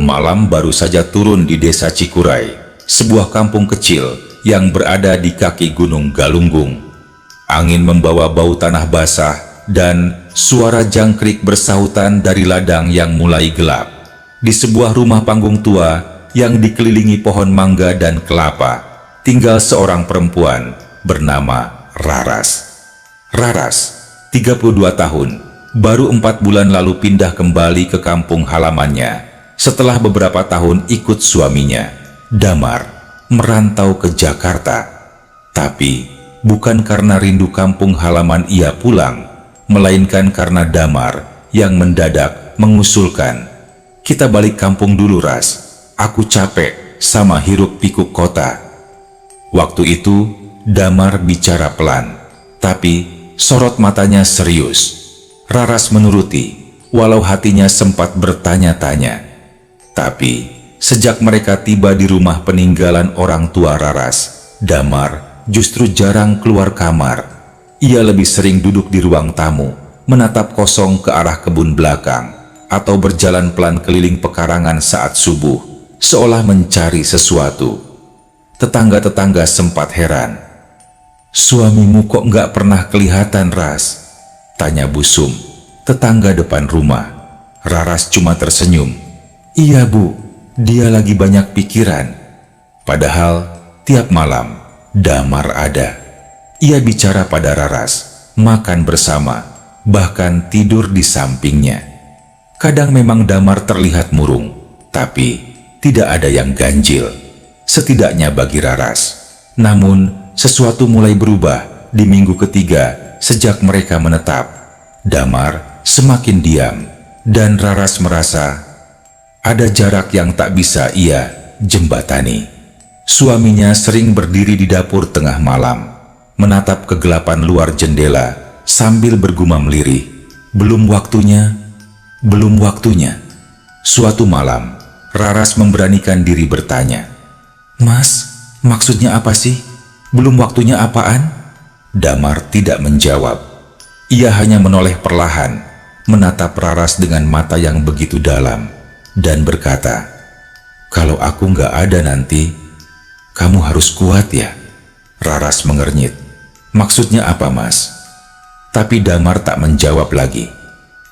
Malam baru saja turun di desa Cikuray, sebuah kampung kecil yang berada di kaki Gunung Galunggung. Angin membawa bau tanah basah dan suara jangkrik bersahutan dari ladang yang mulai gelap. Di sebuah rumah panggung tua yang dikelilingi pohon mangga dan kelapa, tinggal seorang perempuan bernama Raras. Raras, 32 tahun, baru 4 bulan lalu pindah kembali ke kampung halamannya setelah beberapa tahun ikut suaminya, Damar, merantau ke Jakarta. Tapi bukan karena rindu kampung halaman ia pulang, melainkan karena Damar yang mendadak mengusulkan, "Kita balik kampung dulu, Ras. Aku capek sama hiruk pikuk kota." Waktu itu Damar bicara pelan, tapi sorot matanya serius. Raras menuruti, walau hatinya sempat bertanya-tanya. Tapi sejak mereka tiba di rumah peninggalan orang tua Raras, Damar justru jarang keluar kamar. Ia lebih sering duduk di ruang tamu, menatap kosong ke arah kebun belakang, atau berjalan pelan keliling pekarangan saat subuh, seolah mencari sesuatu. Tetangga-tetangga sempat heran. "Suamimu kok nggak pernah kelihatan, Ras?" tanya Busum, tetangga depan rumah. Raras cuma tersenyum. "Iya Bu, dia lagi banyak pikiran." Padahal tiap malam Damar ada. Ia bicara pada Raras, makan bersama, bahkan tidur di sampingnya. Kadang memang Damar terlihat murung, tapi tidak ada yang ganjil, setidaknya bagi Raras. Namun sesuatu mulai berubah di minggu ketiga sejak mereka menetap. Damar semakin diam, dan Raras merasa ada jarak yang tak bisa ia jembatani. Suaminya sering berdiri di dapur tengah malam, menatap kegelapan luar jendela sambil bergumam lirih, "Belum waktunya, belum waktunya." Suatu malam, Raras memberanikan diri bertanya, "Mas, maksudnya apa sih? Belum waktunya apaan?" Damar tidak menjawab. Ia hanya menoleh perlahan, menatap Raras dengan mata yang begitu dalam, dan berkata, "Kalau aku nggak ada nanti, kamu harus kuat ya." Raras mengernyit. "Maksudnya apa, Mas?" Tapi Damar tak menjawab lagi.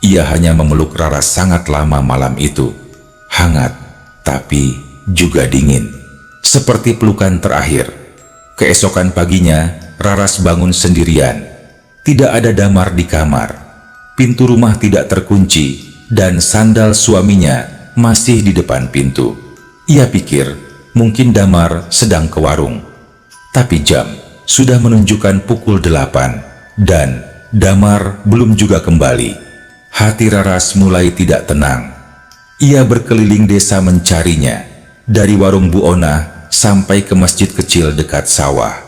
Ia hanya memeluk Raras sangat lama malam itu. Hangat, tapi juga dingin, seperti pelukan terakhir. Keesokan paginya, Raras bangun sendirian. Tidak ada Damar di kamar. Pintu rumah tidak terkunci, dan sandal suaminya masih di depan pintu. Ia pikir mungkin Damar sedang ke warung. Tapi jam sudah menunjukkan pukul 8, dan Damar belum juga kembali. Hati Raras mulai tidak tenang. Ia berkeliling desa mencarinya, dari warung Bu Ona sampai ke masjid kecil dekat sawah.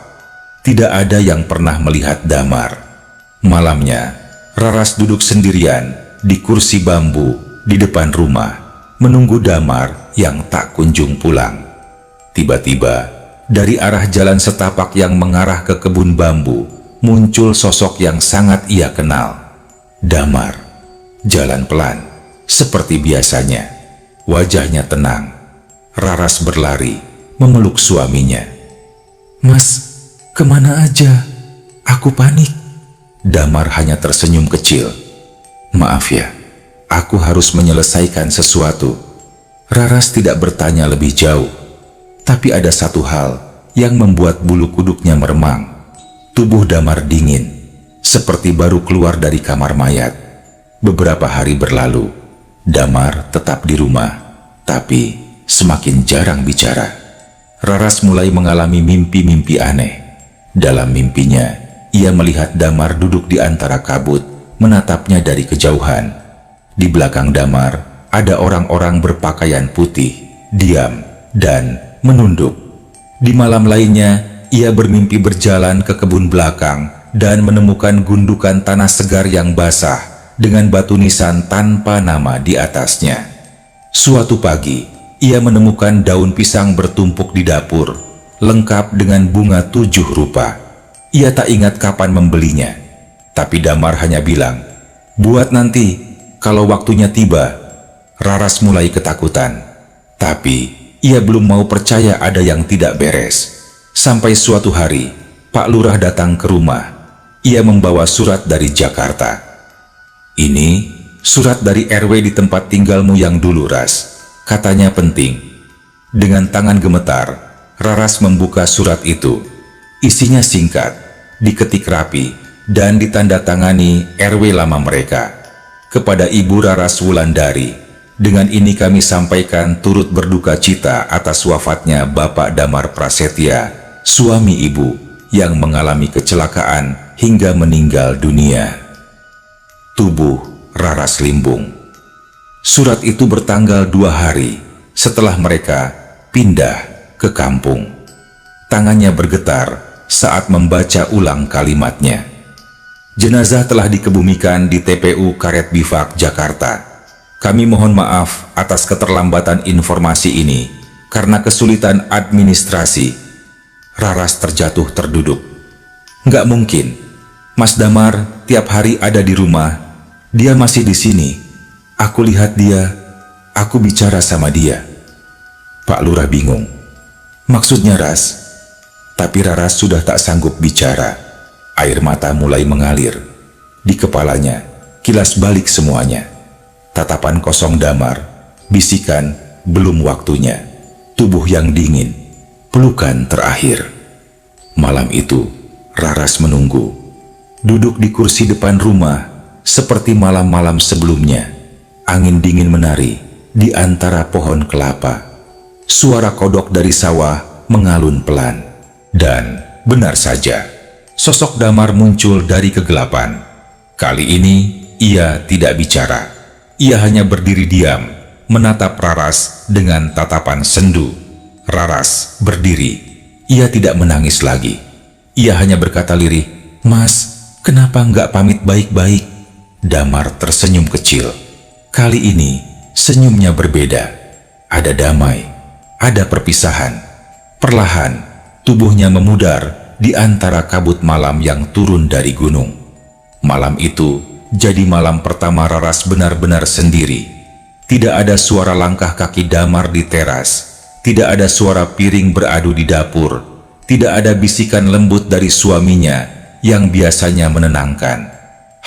Tidak ada yang pernah melihat Damar. Malamnya, Raras duduk sendirian di kursi bambu di depan rumah, menunggu Damar yang tak kunjung pulang. Tiba-tiba, dari arah jalan setapak yang mengarah ke kebun bambu, muncul sosok yang sangat ia kenal. Damar jalan pelan, seperti biasanya. Wajahnya tenang. Raras berlari, memeluk suaminya. "Mas, kemana aja? Aku panik." Damar hanya tersenyum kecil. "Maaf ya, aku harus menyelesaikan sesuatu." Raras tidak bertanya lebih jauh, tapi ada satu hal yang membuat bulu kuduknya meremang. Tubuh Damar dingin, seperti baru keluar dari kamar mayat. Beberapa hari berlalu, Damar tetap di rumah, tapi semakin jarang bicara. Raras mulai mengalami mimpi-mimpi aneh. Dalam mimpinya, ia melihat Damar duduk di antara kabut, menatapnya dari kejauhan. Di belakang Damar ada orang-orang berpakaian putih, diam dan menunduk. Di malam lainnya, ia bermimpi berjalan ke kebun belakang dan menemukan gundukan tanah segar yang basah dengan batu nisan tanpa nama di atasnya. Suatu pagi, ia menemukan daun pisang bertumpuk di dapur, lengkap dengan bunga 7 rupa. Ia tak ingat kapan membelinya, tapi Damar hanya bilang, "Buat nanti, kalau waktunya tiba." Raras mulai ketakutan. Tapi ia belum mau percaya ada yang tidak beres. Sampai suatu hari, Pak Lurah datang ke rumah. Ia membawa surat dari Jakarta. "Ini surat dari RW di tempat tinggalmu yang dulu, Ras," katanya penting. Dengan tangan gemetar, Raras membuka surat itu. Isinya singkat, diketik rapi, dan ditandatangani RW lama mereka. "Kepada Ibu Raras Wulandari, dengan ini kami sampaikan turut berduka cita atas wafatnya Bapak Damar Prasetya, suami Ibu, yang mengalami kecelakaan hingga meninggal dunia." Tubuh Raras limbung. Surat itu bertanggal 2 hari setelah mereka pindah ke kampung. Tangannya bergetar saat membaca ulang kalimatnya. "Jenazah telah dikebumikan di TPU Karet Bifak, Jakarta. Kami mohon maaf atas keterlambatan informasi ini karena kesulitan administrasi." Raras terjatuh terduduk. "Nggak mungkin. Mas Damar tiap hari ada di rumah. Dia masih di sini. Aku lihat dia. Aku bicara sama dia." Pak Lurah bingung. "Maksudnya, Ras?" Tapi Raras sudah tak sanggup bicara. Air mata mulai mengalir. Di kepalanya, kilas balik semuanya. Tatapan kosong Damar, bisikan, belum waktunya. Tubuh yang dingin, pelukan terakhir. Malam itu, Raras menunggu. Duduk di kursi depan rumah, seperti malam-malam sebelumnya. Angin dingin menari di antara pohon kelapa. Suara kodok dari sawah mengalun pelan. Dan benar saja, sosok Damar muncul dari kegelapan. Kali ini ia tidak bicara. Ia hanya berdiri diam, menatap Raras dengan tatapan sendu. Raras berdiri. Ia tidak menangis lagi. Ia hanya berkata lirih, "Mas, kenapa nggak pamit baik-baik?" Damar tersenyum kecil. Kali ini senyumnya berbeda. Ada damai. Ada perpisahan. Perlahan, tubuhnya memudar di antara kabut malam yang turun dari gunung. Malam itu jadi malam pertama Raras benar-benar sendiri. Tidak ada suara langkah kaki Damar di teras. Tidak ada suara piring beradu di dapur. Tidak ada bisikan lembut dari suaminya yang biasanya menenangkan.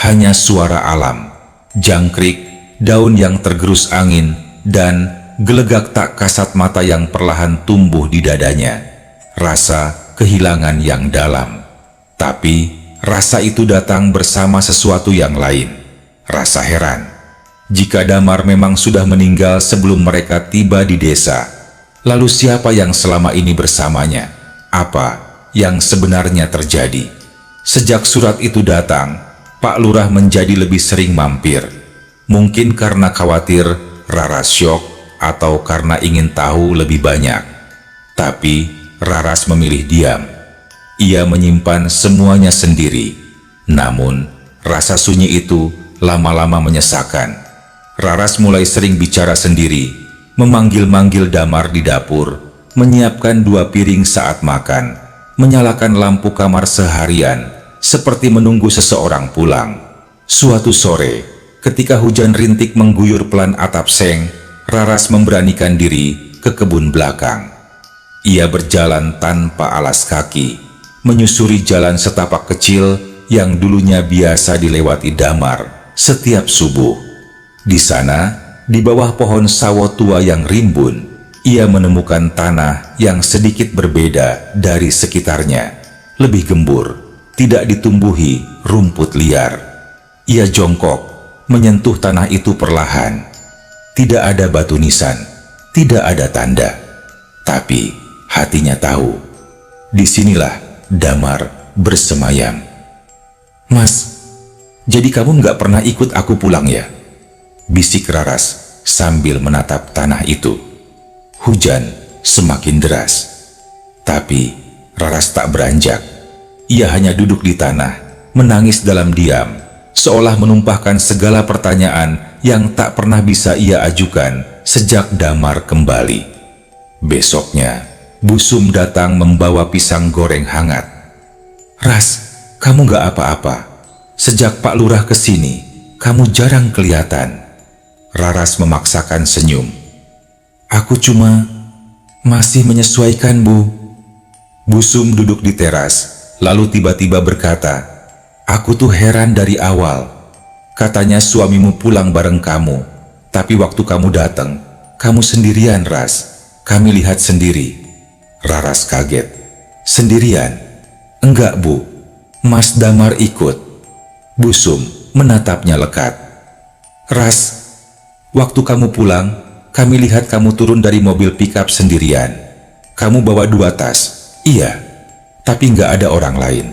Hanya suara alam, jangkrik, daun yang tergerus angin, dan gelegak tak kasat mata yang perlahan tumbuh di dadanya. Rasa kehilangan yang dalam. Tapi rasa itu datang bersama sesuatu yang lain. Rasa heran. Jika Damar memang sudah meninggal sebelum mereka tiba di desa, lalu siapa yang selama ini bersamanya? Apa yang sebenarnya terjadi? Sejak surat itu datang, Pak Lurah menjadi lebih sering mampir. Mungkin karena khawatir Raras syok, atau karena ingin tahu lebih banyak. Tapi Raras memilih diam. Ia menyimpan semuanya sendiri. Namun rasa sunyi itu lama-lama menyesakan. Raras mulai sering bicara sendiri, memanggil-manggil Damar di dapur, menyiapkan 2 piring saat makan, menyalakan lampu kamar seharian, seperti menunggu seseorang pulang. Suatu sore, ketika hujan rintik mengguyur pelan atap seng, Raras memberanikan diri ke kebun belakang. Ia berjalan tanpa alas kaki, menyusuri jalan setapak kecil yang dulunya biasa dilewati Damar setiap subuh. Di sana, di bawah pohon sawo tua yang rimbun, ia menemukan tanah yang sedikit berbeda dari sekitarnya, lebih gembur, tidak ditumbuhi rumput liar. Ia jongkok, menyentuh tanah itu perlahan. Tidak ada batu nisan, tidak ada tanda. Tapi hatinya tahu, disinilah Damar bersemayam. "Mas, jadi kamu nggak pernah ikut aku pulang ya?" bisik Raras sambil menatap tanah itu. Hujan semakin deras. Tapi Raras tak beranjak. Ia hanya duduk di tanah, menangis dalam diam, seolah menumpahkan segala pertanyaan yang tak pernah bisa ia ajukan sejak Damar kembali. Besoknya, Bu Sum datang membawa pisang goreng hangat. "Ras, kamu gak apa-apa. Sejak Pak Lurah kesini, kamu jarang kelihatan." Raras memaksakan senyum. Aku cuma masih menyesuaikan, Bu. Busum duduk di teras, lalu tiba-tiba berkata, aku tuh heran dari awal. Katanya suamimu pulang bareng kamu, tapi waktu kamu datang, kamu sendirian, Ras. Kami lihat sendiri. Raras kaget. Sendirian? Enggak, Bu. Mas Damar ikut. Busum menatapnya lekat. Ras, waktu kamu pulang, kami lihat kamu turun dari mobil pickup sendirian. Kamu bawa 2 tas. Iya, tapi nggak ada orang lain.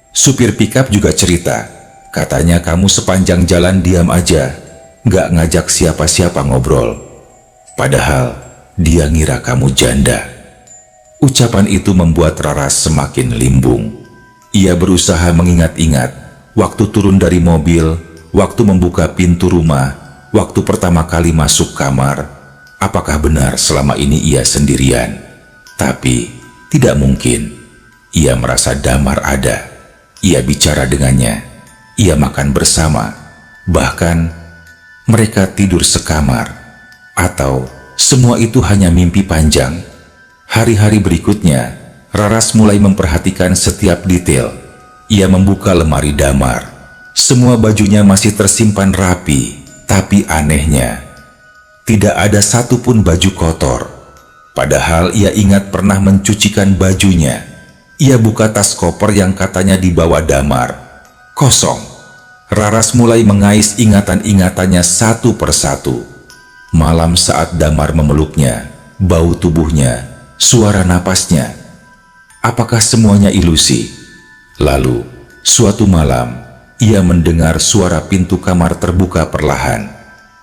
Supir pickup juga cerita, katanya kamu sepanjang jalan diam aja, nggak ngajak siapa-siapa ngobrol. Padahal dia ngira kamu janda. Ucapan itu membuat Raras semakin limbung. Ia berusaha mengingat-ingat waktu turun dari mobil, waktu membuka pintu rumah, waktu pertama kali masuk kamar. Apakah benar selama ini ia sendirian? Tapi tidak mungkin. Ia merasa Damar ada. Ia bicara dengannya. Ia makan bersama. Bahkan mereka tidur sekamar. Atau semua itu hanya mimpi panjang. Hari-hari berikutnya, Raras mulai memperhatikan setiap detail. Ia membuka lemari Damar. Semua bajunya masih tersimpan rapi, tapi anehnya, tidak ada satupun baju kotor. Padahal ia ingat pernah mencucikan bajunya. Ia buka tas koper yang katanya dibawa Damar. Kosong. Raras mulai mengais ingatan-ingatannya satu persatu. Malam saat Damar memeluknya, bau tubuhnya, suara napasnya. Apakah semuanya ilusi? Lalu, suatu malam, ia mendengar suara pintu kamar terbuka perlahan.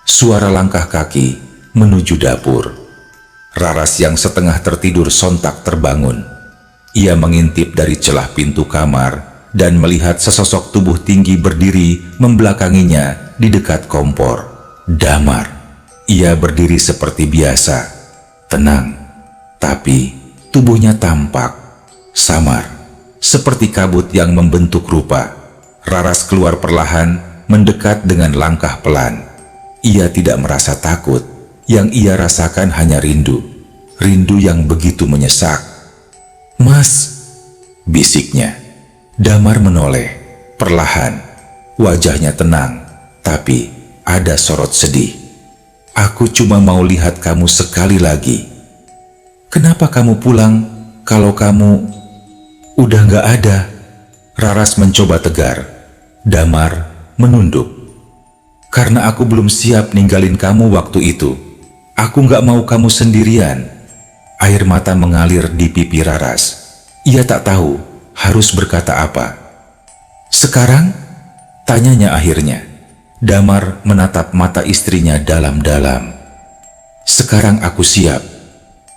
Suara langkah kaki menuju dapur. Raras yang setengah tertidur sontak terbangun. Ia mengintip dari celah pintu kamar dan melihat sesosok tubuh tinggi berdiri membelakanginya di dekat kompor. Damar. Ia berdiri seperti biasa, tenang, tapi tubuhnya tampak samar, seperti kabut yang membentuk rupa. Raras keluar perlahan, mendekat dengan langkah pelan. Ia tidak merasa takut, yang ia rasakan hanya rindu. Rindu yang begitu menyesak. Mas, bisiknya. Damar menoleh, perlahan. Wajahnya tenang, tapi ada sorot sedih. Aku cuma mau lihat kamu sekali lagi. Kenapa kamu pulang kalau kamu udah nggak ada? Raras mencoba tegar. Damar menunduk. Karena aku belum siap ninggalin kamu waktu itu. Aku nggak mau kamu sendirian. Air mata mengalir di pipi Raras. Ia tak tahu harus berkata apa. Sekarang? Tanyanya akhirnya. Damar menatap mata istrinya dalam-dalam. Sekarang aku siap.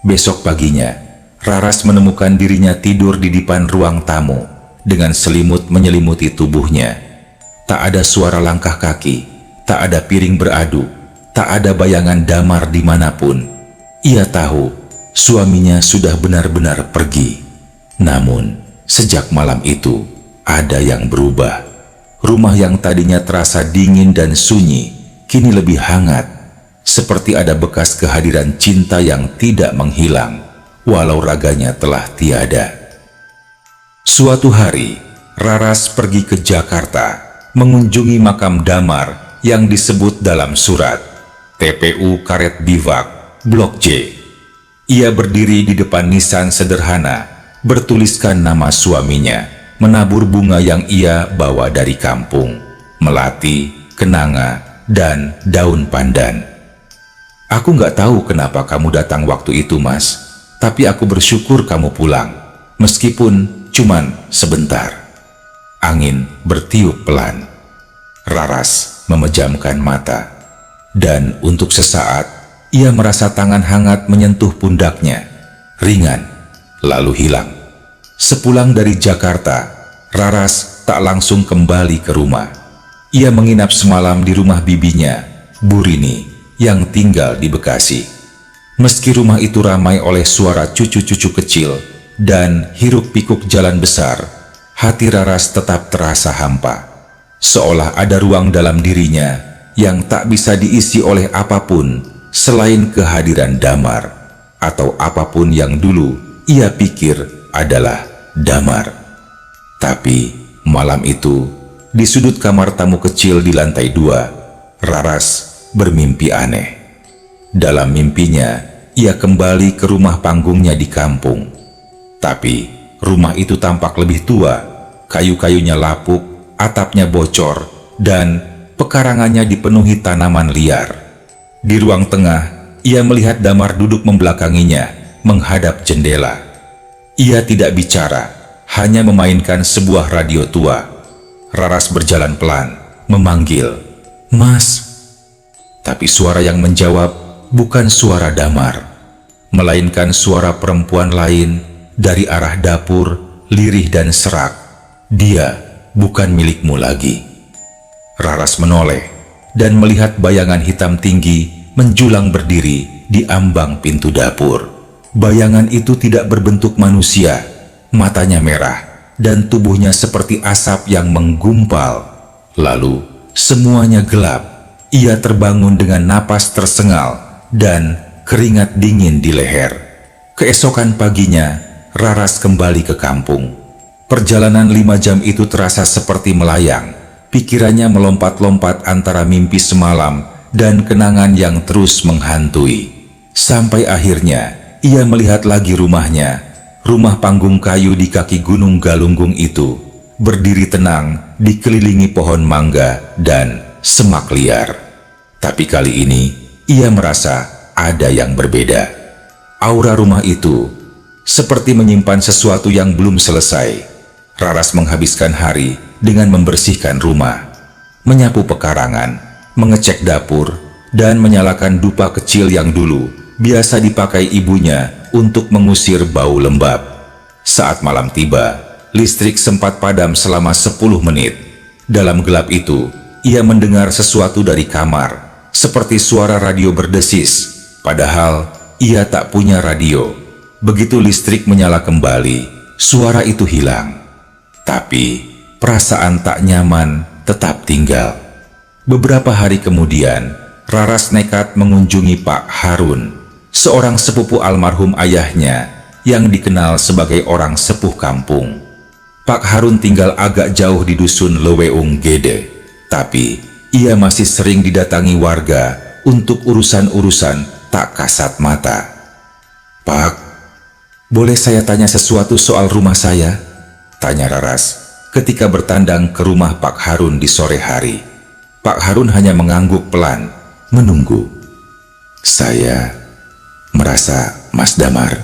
Besok paginya, Raras menemukan dirinya tidur di depan ruang tamu dengan selimut menyelimuti tubuhnya. Tak ada suara langkah kaki, tak ada piring beradu, tak ada bayangan Damar dimanapun. Ia tahu suaminya sudah benar-benar pergi. Namun, sejak malam itu, ada yang berubah. Rumah yang tadinya terasa dingin dan sunyi, kini lebih hangat, seperti ada bekas kehadiran cinta yang tidak menghilang, walau raganya telah tiada. Suatu hari, Raras pergi ke Jakarta, mengunjungi makam Damar yang disebut dalam surat TPU Karet Bivak, Blok J. Ia berdiri di depan nisan sederhana, bertuliskan nama suaminya, menabur bunga yang ia bawa dari kampung, melati, kenanga, dan daun pandan. Aku nggak tahu kenapa kamu datang waktu itu, Mas, tapi aku bersyukur kamu pulang, meskipun cuman sebentar. Angin bertiup pelan. Raras memejamkan mata, dan untuk sesaat ia merasa tangan hangat menyentuh pundaknya, ringan, lalu hilang. Sepulang dari Jakarta, Raras tak langsung kembali ke rumah. Ia menginap semalam di rumah bibinya, Bu Rini, yang tinggal di Bekasi. Meski rumah itu ramai oleh suara cucu-cucu kecil dan hiruk-pikuk jalan besar, hati Raras tetap terasa hampa. Seolah ada ruang dalam dirinya yang tak bisa diisi oleh apapun selain kehadiran Damar atau apapun yang dulu ia pikir adalah Damar. Tapi malam itu, di sudut kamar tamu kecil di lantai 2, Raras bermimpi aneh. Dalam mimpinya, ia kembali ke rumah panggungnya di kampung. Tapi rumah itu tampak lebih tua, kayu-kayunya lapuk, atapnya bocor, dan pekarangannya dipenuhi tanaman liar. Di ruang tengah, ia melihat Damar duduk membelakanginya, menghadap jendela. Ia tidak bicara, hanya memainkan sebuah radio tua. Raras berjalan pelan, memanggil, "Mas." Tapi suara yang menjawab bukan suara Damar, melainkan suara perempuan lain dari arah dapur, lirih dan serak. "Dia bukan milikmu lagi." Raras menoleh dan melihat bayangan hitam tinggi menjulang berdiri di ambang pintu dapur. Bayangan itu tidak berbentuk manusia, matanya merah dan tubuhnya seperti asap yang menggumpal. Lalu semuanya gelap. Ia terbangun dengan napas tersengal dan keringat dingin di leher. Keesokan paginya, Raras kembali ke kampung. Perjalanan 5 jam itu terasa seperti melayang. Pikirannya melompat-lompat antara mimpi semalam dan kenangan yang terus menghantui. Sampai akhirnya, ia melihat lagi rumahnya. Rumah panggung kayu di kaki Gunung Galunggung itu berdiri tenang, dikelilingi pohon mangga dan semak liar. Tapi kali ini, ia merasa ada yang berbeda. Aura rumah itu seperti menyimpan sesuatu yang belum selesai. Raras menghabiskan hari dengan membersihkan rumah, menyapu pekarangan, mengecek dapur, dan menyalakan dupa kecil yang dulu biasa dipakai ibunya untuk mengusir bau lembab. Saat malam tiba, listrik sempat padam selama 10 menit. Dalam gelap itu, ia mendengar sesuatu dari kamar, seperti suara radio berdesis, padahal ia tak punya radio. Begitu listrik menyala kembali, suara itu hilang. Tapi perasaan tak nyaman tetap tinggal. Beberapa hari kemudian, Raras nekat mengunjungi Pak Harun, seorang sepupu almarhum ayahnya yang dikenal sebagai orang sepuh kampung. Pak Harun tinggal agak jauh di dusun Leweung Gede, tapi ia masih sering didatangi warga untuk urusan-urusan tak kasat mata. "Pak, boleh saya tanya sesuatu soal rumah saya?" tanya Raras ketika bertandang ke rumah Pak Harun di sore hari. Pak Harun hanya mengangguk pelan, menunggu. "Saya merasa Mas Damar,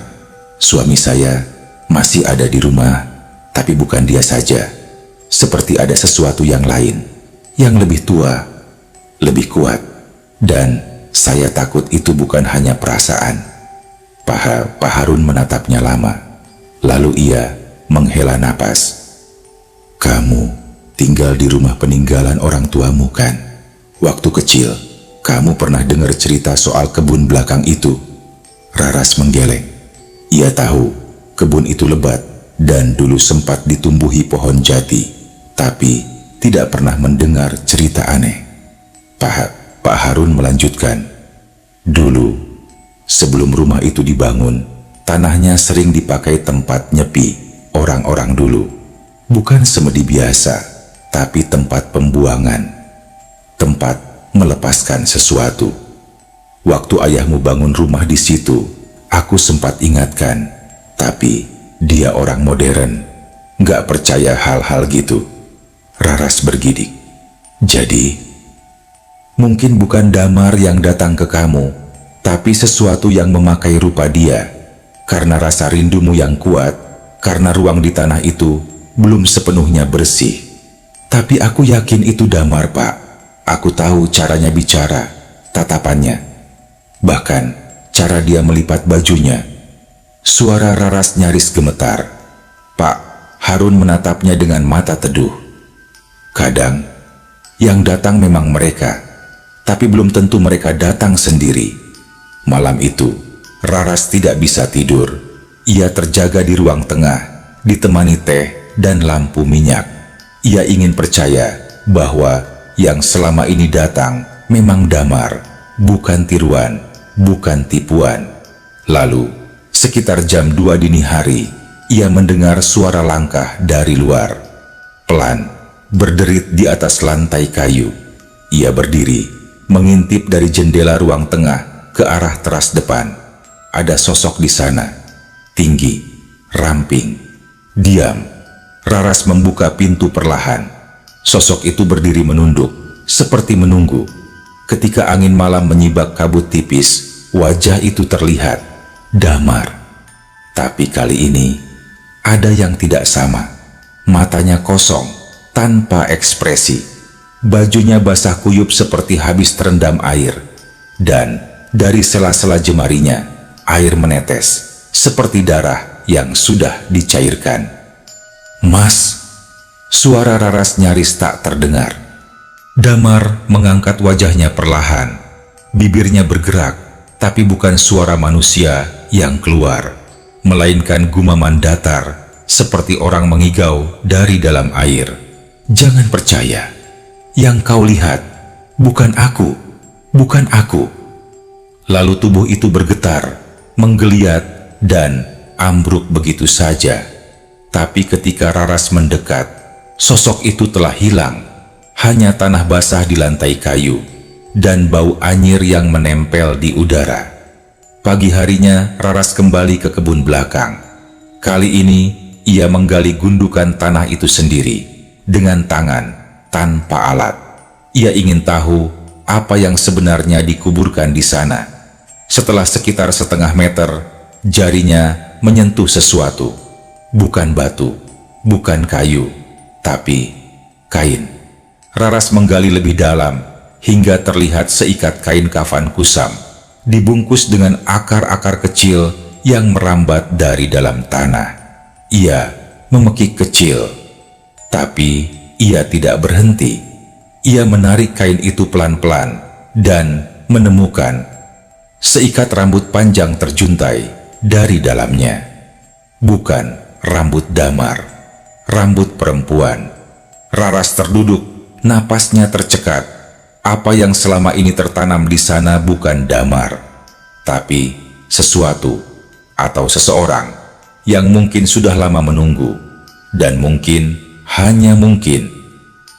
suami saya, masih ada di rumah, tapi bukan dia saja. Seperti ada sesuatu yang lain, yang lebih tua, lebih kuat, dan saya takut itu bukan hanya perasaan." Pak Harun menatapnya lama, lalu ia menghela napas. "Kamu tinggal di rumah peninggalan orang tuamu kan? Waktu kecil, kamu pernah dengar cerita soal kebun belakang itu?" Raras menggeleng. Ia tahu kebun itu lebat dan dulu sempat ditumbuhi pohon jati, tapi tidak pernah mendengar cerita aneh. Pak Harun melanjutkan, "Dulu, sebelum rumah itu dibangun, tanahnya sering dipakai tempat nyepi orang-orang dulu. Bukan semedi biasa, tapi tempat pembuangan, tempat melepaskan sesuatu. Waktu ayahmu bangun rumah di situ, aku sempat ingatkan, tapi dia orang modern, nggak percaya hal-hal gitu." Raras bergidik. "Jadi, mungkin bukan Damar yang datang ke kamu, tapi sesuatu yang memakai rupa dia, karena rasa rindumu yang kuat, karena ruang di tanah itu belum sepenuhnya bersih. Tapi aku yakin itu Damar, Pak. Aku tahu caranya bicara, tatapannya, bahkan cara dia melipat bajunya." Suara Raras nyaris gemetar. Pak Harun menatapnya dengan mata teduh. "Kadang, yang datang memang mereka, tapi belum tentu mereka datang sendiri." Malam itu, Raras tidak bisa tidur. Ia terjaga di ruang tengah, ditemani teh dan lampu minyak. Ia ingin percaya bahwa yang selama ini datang memang Damar, bukan tiruan bukan tipuan. Lalu, sekitar jam 2 dini hari, ia mendengar suara langkah dari luar. Pelan, berderit di atas lantai kayu. Ia berdiri, mengintip dari jendela ruang tengah ke arah teras depan. Ada sosok di sana, tinggi, ramping, diam. Raras membuka pintu perlahan. Sosok itu berdiri menunduk, seperti menunggu. Ketika angin malam menyibak kabut tipis, wajah itu terlihat damar. Tapi kali ini, ada yang tidak sama. Matanya kosong, tanpa ekspresi. Bajunya basah kuyup seperti habis terendam air. Dan dari sela-sela jemarinya, air menetes, seperti darah yang sudah dicairkan. "Mas," suara Raras nyaris tak terdengar. Damar mengangkat wajahnya perlahan. Bibirnya bergerak, tapi bukan suara manusia yang keluar, melainkan gumaman datar, seperti orang mengigau dari dalam air. "Jangan percaya. Yang kau lihat, bukan aku, bukan aku." Lalu tubuh itu bergetar, menggeliat, dan ambruk begitu saja. Tapi ketika Raras mendekat, sosok itu telah hilang. Hanya tanah basah di lantai kayu dan bau anyir yang menempel di udara. Pagi harinya, Raras kembali ke kebun belakang. Kali ini, ia menggali gundukan tanah itu sendiri, dengan tangan, tanpa alat. Ia ingin tahu apa yang sebenarnya dikuburkan di sana. Setelah sekitar setengah meter, jarinya menyentuh sesuatu. Bukan batu, bukan kayu, tapi kain. Raras menggali lebih dalam, hingga terlihat seikat kain kafan kusam, dibungkus dengan akar-akar kecil yang merambat dari dalam tanah. Ia memekik kecil, tapi ia tidak berhenti. Ia menarik kain itu pelan-pelan dan menemukan seikat rambut panjang terjuntai dari dalamnya. Bukan rambut Damar, rambut perempuan. Raras terduduk, napasnya tercekat. Apa yang selama ini tertanam di sana bukan Damar, tapi sesuatu atau seseorang yang mungkin sudah lama menunggu, dan mungkin, hanya mungkin,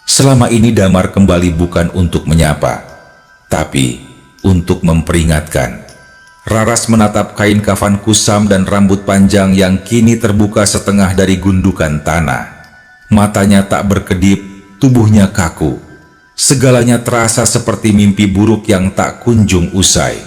selama ini Damar kembali bukan untuk menyapa, tapi untuk memperingatkan. Raras menatap kain kafan kusam dan rambut panjang yang kini terbuka setengah dari gundukan tanah. Matanya tak berkedip, tubuhnya kaku. Segalanya terasa seperti mimpi buruk yang tak kunjung usai.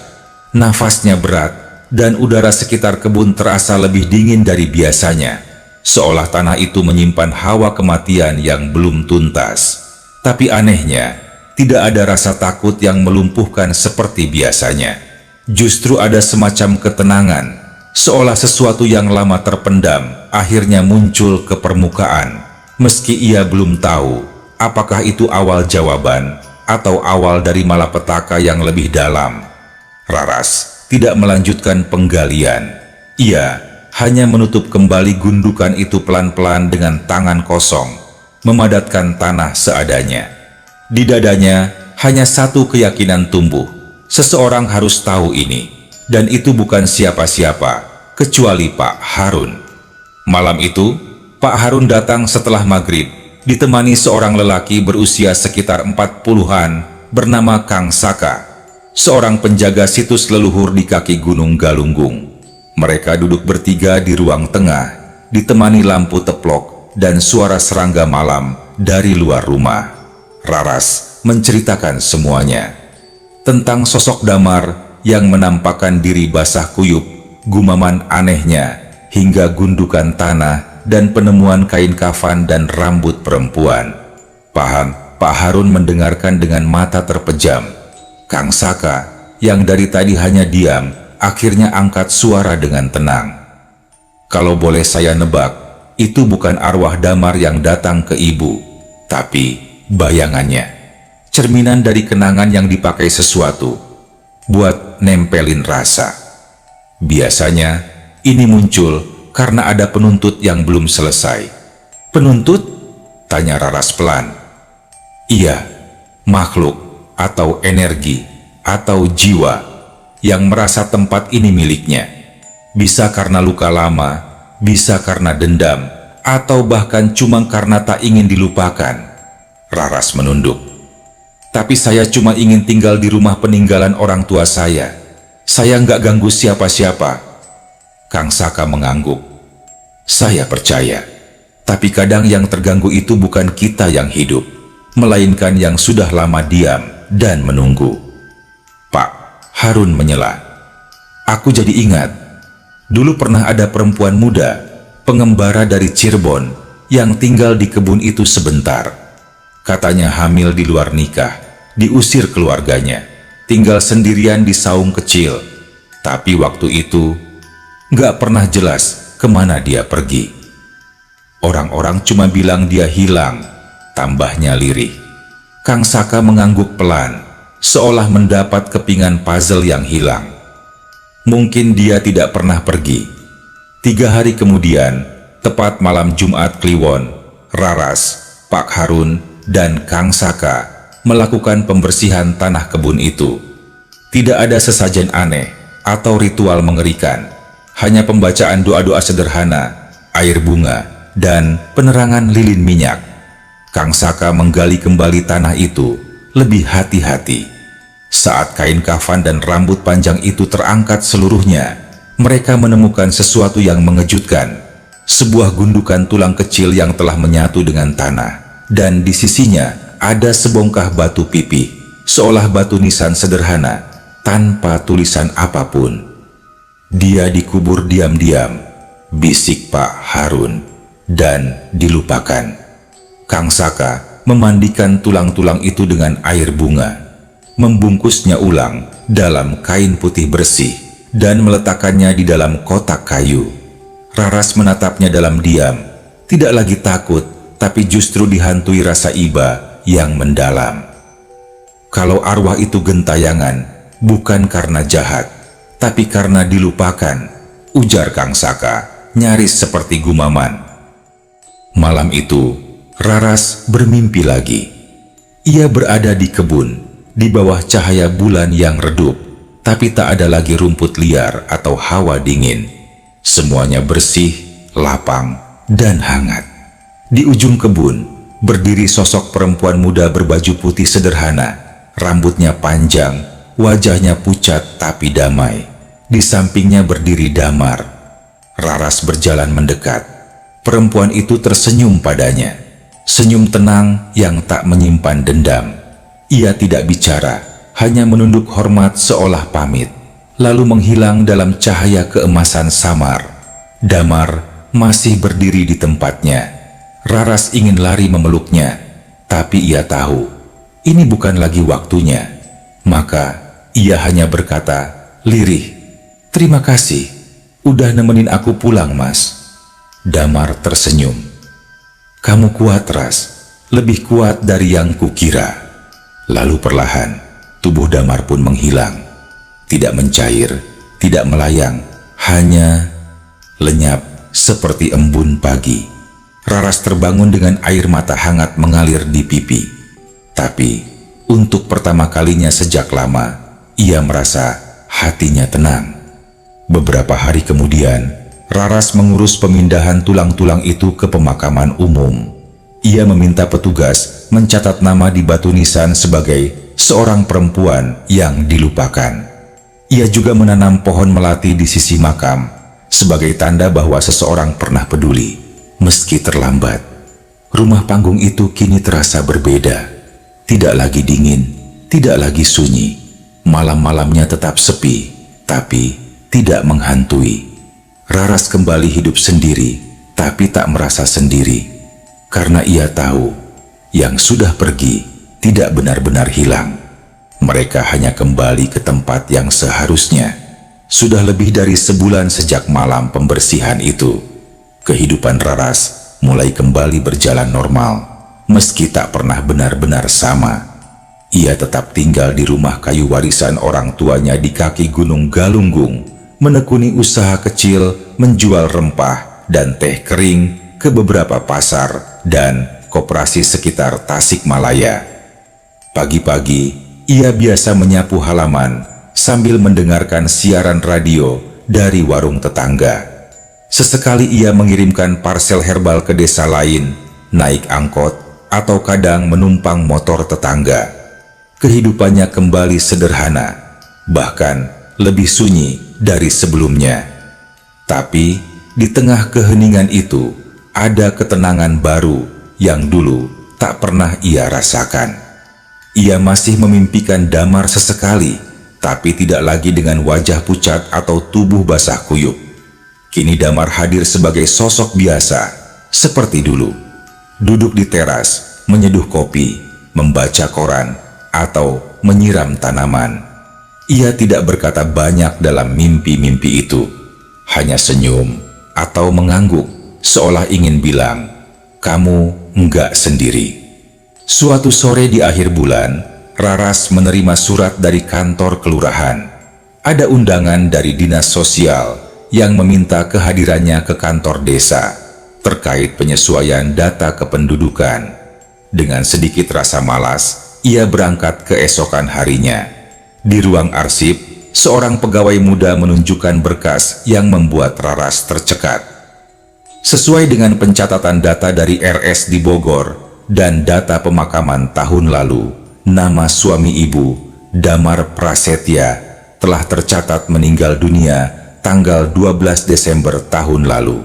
Nafasnya berat, dan udara sekitar kebun terasa lebih dingin dari biasanya, seolah tanah itu menyimpan hawa kematian yang belum tuntas. Tapi anehnya, tidak ada rasa takut yang melumpuhkan seperti biasanya. Justru ada semacam ketenangan, seolah sesuatu yang lama terpendam akhirnya muncul ke permukaan. Meski ia belum tahu apakah itu awal jawaban atau awal dari malapetaka yang lebih dalam. Raras tidak melanjutkan penggalian. Ia hanya menutup kembali gundukan itu pelan-pelan dengan tangan kosong, memadatkan tanah seadanya. Di dadanya hanya satu keyakinan tumbuh. Seseorang harus tahu ini, dan itu bukan siapa-siapa kecuali Pak Harun. Malam itu, Pak Harun datang setelah maghrib, ditemani seorang lelaki berusia sekitar 40-an bernama Kang Saka, seorang penjaga situs leluhur di kaki Gunung Galunggung. Mereka duduk bertiga di ruang tengah, ditemani lampu teplok dan suara serangga malam dari luar rumah. Raras menceritakan semuanya. Tentang sosok Damar yang menampakkan diri basah kuyup, gumaman anehnya, hingga gundukan tanah dan penemuan kain kafan dan rambut perempuan. Pak Harun mendengarkan dengan mata terpejam. Kang Saka, yang dari tadi hanya diam, akhirnya angkat suara dengan tenang. "Kalau boleh saya nebak, itu bukan arwah Damar yang datang ke ibu, tapi bayangannya. Cerminan dari kenangan yang dipakai sesuatu buat nempelin rasa. Biasanya ini muncul karena ada penuntut yang belum selesai." "Penuntut?" tanya Raras pelan. "Iya, makhluk atau energi atau jiwa. yang merasa tempat ini miliknya. Bisa karena luka lama, bisa karena dendam, atau bahkan cuma karena tak ingin dilupakan. Raras menunduk. Tapi saya cuma ingin tinggal di rumah peninggalan orang tua saya. Saya nggak ganggu siapa-siapa. Kang Saka mengangguk. Saya percaya. Tapi kadang yang terganggu itu bukan kita yang hidup, melainkan yang sudah lama diam dan menunggu. Pak Harun menyela. Aku jadi ingat. Dulu pernah ada perempuan muda, pengembara dari Cirebon, yang tinggal di kebun itu sebentar. Katanya hamil di luar nikah, diusir keluarganya, tinggal sendirian di saung kecil. Tapi waktu itu, nggak pernah jelas kemana dia pergi. Orang-orang cuma bilang dia hilang, tambahnya lirih. Kang Saka mengangguk pelan, seolah mendapat kepingan puzzle yang hilang. Mungkin dia tidak pernah pergi. 3 hari kemudian, tepat malam Jumat Kliwon, Raras, Pak Harun, dan Kang Saka melakukan pembersihan tanah kebun itu. Tidak ada sesajen aneh atau ritual mengerikan, hanya pembacaan doa-doa sederhana, air bunga, dan penerangan lilin minyak. Kang Saka menggali kembali tanah itu lebih hati-hati. Saat kain kafan dan rambut panjang itu terangkat seluruhnya, mereka menemukan sesuatu yang mengejutkan. Sebuah gundukan tulang kecil yang telah menyatu dengan tanah, dan di sisinya ada sebongkah batu pipih, seolah batu nisan sederhana, tanpa tulisan apapun. Dia dikubur diam-diam, bisik Pak Harun, dan dilupakan. Kang Saka memandikan tulang-tulang itu dengan air bunga, membungkusnya ulang dalam kain putih bersih, dan meletakkannya di dalam kotak kayu. Raras menatapnya dalam diam, tidak lagi takut, tapi justru dihantui rasa iba yang mendalam. Kalau arwah itu gentayangan, bukan karena jahat, tapi karena dilupakan, ujar Kang Saka, nyaris seperti gumaman. Malam itu, Raras bermimpi lagi. Ia berada di kebun, di bawah cahaya bulan yang redup, tapi tak ada lagi rumput liar atau hawa dingin. Semuanya bersih, lapang, dan hangat. Di ujung kebun, berdiri sosok perempuan muda berbaju putih sederhana, rambutnya panjang, wajahnya pucat tapi damai. Di sampingnya berdiri Damar. Raras berjalan mendekat. Perempuan itu tersenyum padanya, senyum tenang yang tak menyimpan dendam. Ia tidak bicara, hanya menunduk hormat seolah pamit, lalu menghilang dalam cahaya keemasan samar. Damar masih berdiri di tempatnya. Raras ingin lari memeluknya, tapi ia tahu ini bukan lagi waktunya. Maka ia hanya berkata, lirih, terima kasih, udah nemenin aku pulang, Mas. Damar tersenyum. Kamu kuat, Ras, lebih kuat dari yang kukira. Lalu perlahan, tubuh Damar pun menghilang. Tidak mencair, tidak melayang, hanya lenyap seperti embun pagi. Raras terbangun dengan air mata hangat mengalir di pipi. Tapi, untuk pertama kalinya sejak lama, ia merasa hatinya tenang. Beberapa hari kemudian, Raras mengurus pemindahan tulang-tulang itu ke pemakaman umum. Ia meminta petugas mencatat nama di batu nisan sebagai seorang perempuan yang dilupakan. Ia juga menanam pohon melati di sisi makam sebagai tanda bahwa seseorang pernah peduli, meski terlambat. Rumah panggung itu kini terasa berbeda. Tidak lagi dingin, tidak lagi sunyi. Malam-malamnya tetap sepi, tapi tidak menghantui. Raras kembali hidup sendiri, tapi tak merasa sendiri, karena ia tahu yang sudah pergi tidak benar-benar hilang. Mereka hanya kembali ke tempat yang seharusnya. Sudah lebih dari sebulan sejak malam pembersihan itu, kehidupan Raras mulai kembali berjalan normal, meski tak pernah benar-benar sama. Ia tetap tinggal di rumah kayu warisan orang tuanya di kaki Gunung Galunggung, menekuni usaha kecil menjual rempah dan teh kering ke beberapa pasar dan koperasi sekitar Tasikmalaya. Pagi-pagi, ia biasa menyapu halaman sambil mendengarkan siaran radio dari warung tetangga. Sesekali ia mengirimkan parsel herbal ke desa lain, naik angkot, atau kadang menumpang motor tetangga. Kehidupannya kembali sederhana, bahkan lebih sunyi dari sebelumnya. Tapi di tengah keheningan itu, ada ketenangan baru yang dulu tak pernah ia rasakan. Ia masih memimpikan Damar sesekali, tapi tidak lagi dengan wajah pucat atau tubuh basah kuyup. Kini Damar hadir sebagai sosok biasa, seperti dulu. Duduk di teras, menyeduh kopi, membaca koran, atau menyiram tanaman. Ia tidak berkata banyak dalam mimpi-mimpi itu. Hanya senyum atau mengangguk, seolah ingin bilang, "Kamu enggak sendiri." Suatu sore di akhir bulan, Raras menerima surat dari kantor kelurahan. Ada undangan dari dinas sosial yang meminta kehadirannya ke kantor desa terkait penyesuaian data kependudukan. Dengan sedikit rasa malas, ia berangkat keesokan harinya. Di ruang arsip, seorang pegawai muda menunjukkan berkas yang membuat Raras tercekat. Sesuai dengan pencatatan data dari RS di Bogor dan data pemakaman tahun lalu, nama suami ibu, Damar Prasetya, telah tercatat meninggal dunia tanggal 12 Desember tahun lalu.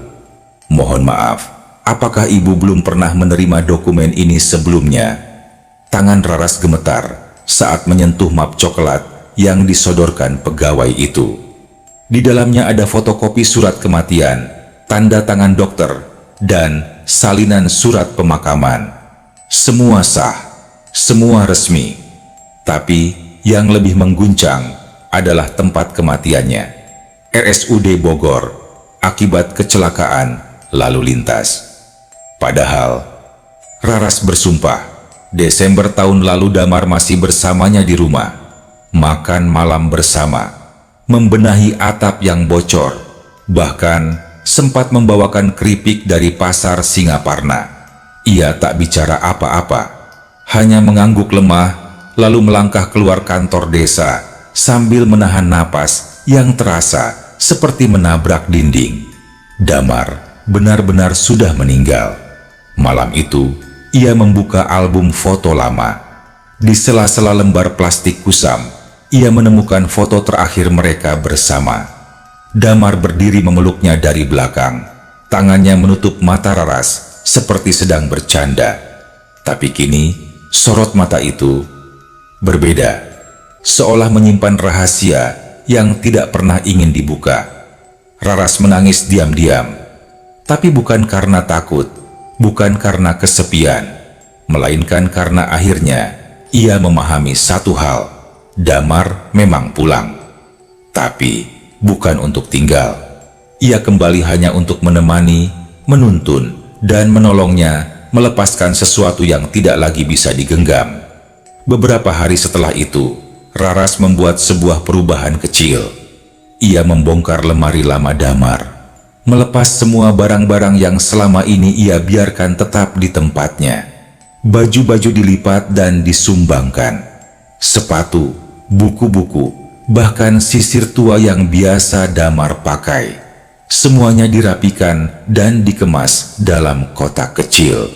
Mohon maaf, apakah ibu belum pernah menerima dokumen ini sebelumnya? Tangan Raras gemetar saat menyentuh map coklat yang disodorkan pegawai itu. Di dalamnya ada fotokopi surat kematian, tanda tangan dokter, dan salinan surat pemakaman. Semua sah, semua resmi. Tapi yang lebih mengguncang adalah tempat kematiannya. RSUD Bogor, akibat kecelakaan lalu lintas. Padahal, Raras bersumpah, Desember tahun lalu Damar masih bersamanya di rumah, makan malam bersama, membenahi atap yang bocor, bahkan sempat membawakan keripik dari pasar Singaparna. Ia tak bicara apa-apa, hanya mengangguk lemah, lalu melangkah keluar kantor desa sambil menahan napas yang terasa seperti menabrak dinding. Damar benar-benar sudah meninggal. Malam itu, ia membuka album foto lama. Di sela-sela lembar plastik kusam, ia menemukan foto terakhir mereka bersama. Damar berdiri memeluknya dari belakang. Tangannya menutup mata Raras seperti sedang bercanda. Tapi kini, sorot mata itu berbeda, seolah menyimpan rahasia yang tidak pernah ingin dibuka. Raras menangis diam-diam, tapi bukan karena takut, bukan karena kesepian, melainkan karena akhirnya ia memahami satu hal: Damar memang pulang, tapi bukan untuk tinggal. Ia kembali hanya untuk menemani, menuntun, dan menolongnya melepaskan sesuatu yang tidak lagi bisa digenggam. Beberapa hari setelah itu, Raras membuat sebuah perubahan kecil. Ia membongkar lemari lama Damar, melepas semua barang-barang yang selama ini ia biarkan tetap di tempatnya. Baju-baju dilipat dan disumbangkan. Sepatu, buku-buku, bahkan sisir tua yang biasa Damar pakai. Semuanya dirapikan dan dikemas dalam kotak kecil.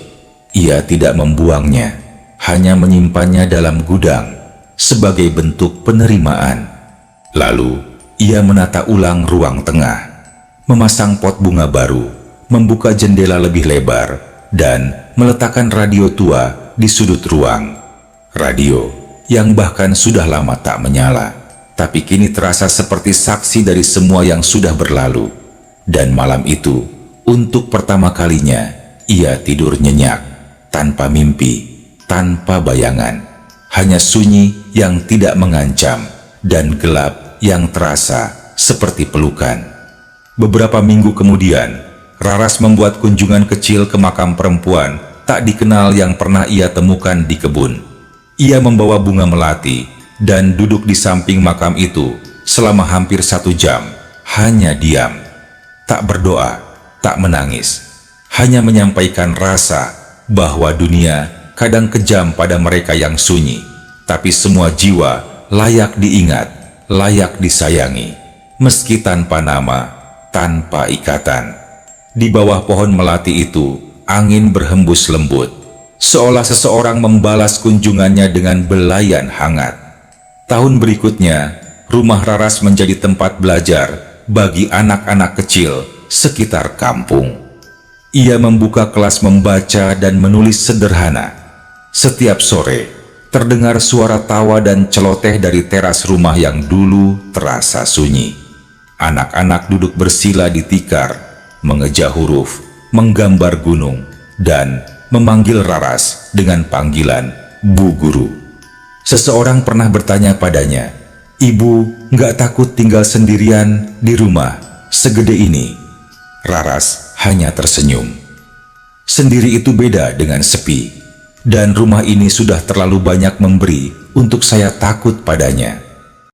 Ia tidak membuangnya, hanya menyimpannya dalam gudang sebagai bentuk penerimaan. Lalu, ia menata ulang ruang tengah, memasang pot bunga baru, membuka jendela lebih lebar, dan meletakkan radio tua di sudut ruang. Radio yang bahkan sudah lama tak menyala, tapi kini terasa seperti saksi dari semua yang sudah berlalu. Dan malam itu, untuk pertama kalinya, ia tidur nyenyak, tanpa mimpi, tanpa bayangan. Hanya sunyi yang tidak mengancam, dan gelap yang terasa seperti pelukan. Beberapa minggu kemudian, Raras membuat kunjungan kecil ke makam perempuan tak dikenal yang pernah ia temukan di kebun. Ia membawa bunga melati dan duduk di samping makam itu selama hampir 1 jam, hanya diam. Tak berdoa, tak menangis, hanya menyampaikan rasa bahwa dunia kadang kejam pada mereka yang sunyi, tapi semua jiwa layak diingat, layak disayangi, meski tanpa nama, tanpa ikatan. Di bawah pohon melati itu, angin berhembus lembut, seolah seseorang membalas kunjungannya dengan belayan hangat. Tahun berikutnya, rumah Raras menjadi tempat belajar bagi anak-anak kecil sekitar kampung. Ia membuka kelas membaca dan menulis sederhana. Setiap sore, terdengar suara tawa dan celoteh dari teras rumah yang dulu terasa sunyi. Anak-anak duduk bersila di tikar, mengeja huruf, menggambar gunung, dan memanggil Raras dengan panggilan Bu Guru. Seseorang pernah bertanya padanya, "Ibu, nggak takut tinggal sendirian di rumah segede ini?" Raras hanya tersenyum. Sendiri itu beda dengan sepi, dan rumah ini sudah terlalu banyak memberi untuk saya takut padanya.